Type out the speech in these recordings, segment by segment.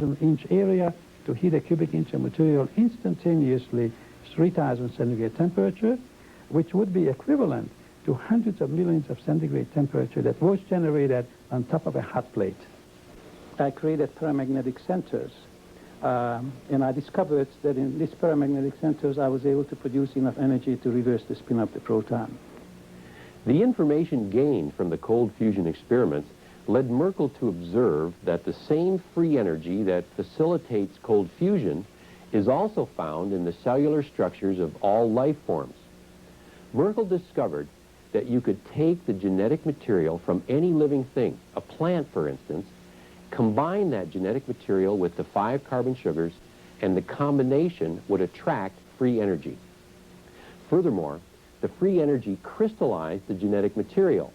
1,000-inch area to heat a cubic inch of material instantaneously 3,000 centigrade temperature, which would be equivalent to hundreds of millions of centigrade temperature that was generated on top of a hot plate. I created paramagnetic centers, and I discovered that in these paramagnetic centers I was able to produce enough energy to reverse the spin of the proton. The information gained from the cold fusion experiments led Merkl to observe that the same free energy that facilitates cold fusion is also found in the cellular structures of all life forms. Merkl discovered that you could take the genetic material from any living thing, a plant for instance, combine that genetic material with the 5 carbon sugars, and the combination would attract free energy. Furthermore, the free energy crystallized the genetic material.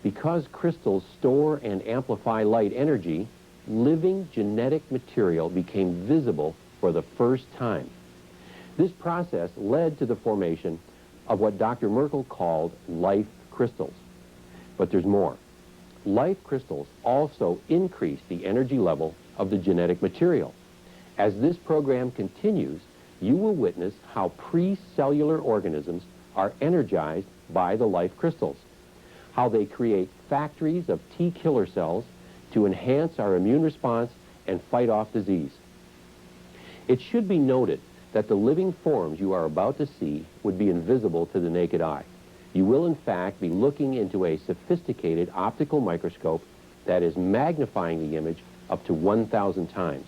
Because crystals store and amplify light energy, living genetic material became visible for the first time. This process led to the formation of what Dr. Merkl called life crystals. But there's more. Life crystals also increase the energy level of the genetic material. As this program continues, you will witness how pre-cellular organisms are energized by the life crystals, how they create factories of T killer cells to enhance our immune response and fight off disease. It should be noted that the living forms you are about to see would be invisible to the naked eye. You will in fact be looking into a sophisticated optical microscope that is magnifying the image up to 1,000 times.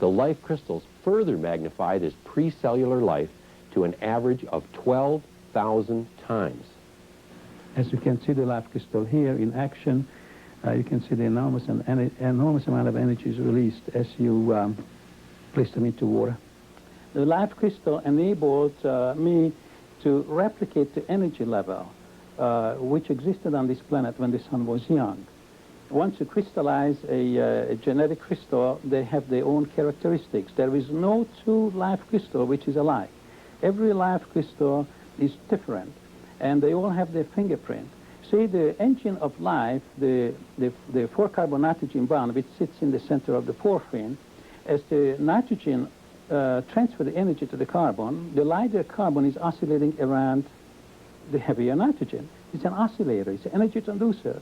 The life crystals further magnify this pre-cellular life to an average of 12,000 times. As you can see the life crystal here in action, you can see the enormous amount of energy is released as you place them into water. The life crystal enabled me to replicate the energy level which existed on this planet when the sun was young. Once you crystallize a genetic crystal, they have their own characteristics. There is no two life crystal which is alike. Every life crystal is different, and they all have their fingerprint. See, the engine of life, the 4-carbon nitrogen bond, which sits in the center of the porphyrin, as the nitrogen transfer the energy to the carbon, the lighter carbon is oscillating around the heavier nitrogen. It's an oscillator, it's an energy transducer.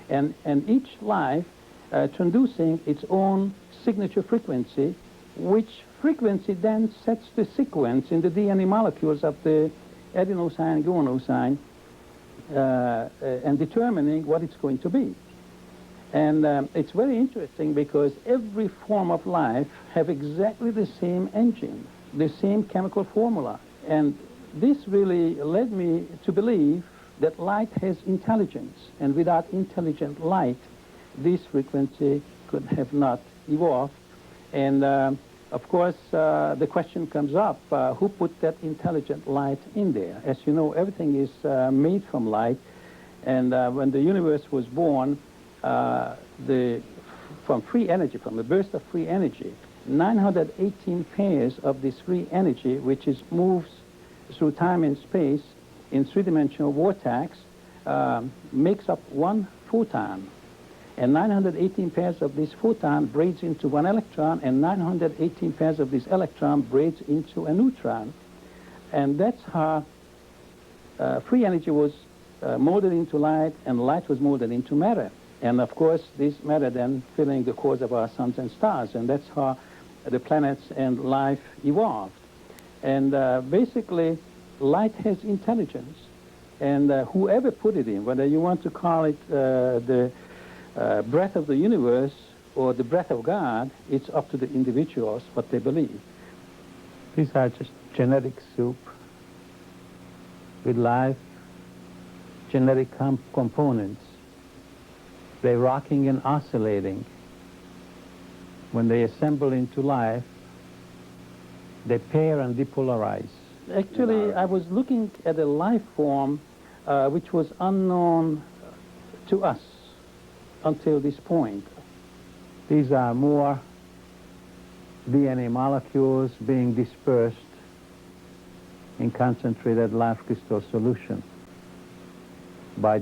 And each life transducing its own signature frequency, which frequency then sets the sequence in the DNA molecules of the adenosine, guanosine, and determining what it's going to be. And it's very interesting because every form of life have exactly the same engine, the same chemical formula. And this really led me to believe that light has intelligence. And without intelligent light, this frequency could have not evolved. And of course, the question comes up, who put that intelligent light in there? As you know, everything is made from light. And when the universe was born, from free energy, from the burst of free energy, 918 pairs of this free energy, which moves through time and space in three-dimensional vortex, makes up one photon. And 918 pairs of this photon braids into one electron, and 918 pairs of this electron braids into a neutron. And that's how free energy was molded into light, and light was molded into matter. And of course, this matter then filling the cores of our suns and stars, and that's how the planets and life evolved. And basically, light has intelligence, and whoever put it in, whether you want to call it the breath of the universe or the breath of God, it's up to the individuals what they believe. These are just genetic soup with live genetic components. They're rocking and oscillating. When they assemble into life, they pair and depolarize. Actually, I was looking at a life form which was unknown to us until this point. These are more DNA molecules being dispersed in concentrated life crystal solution by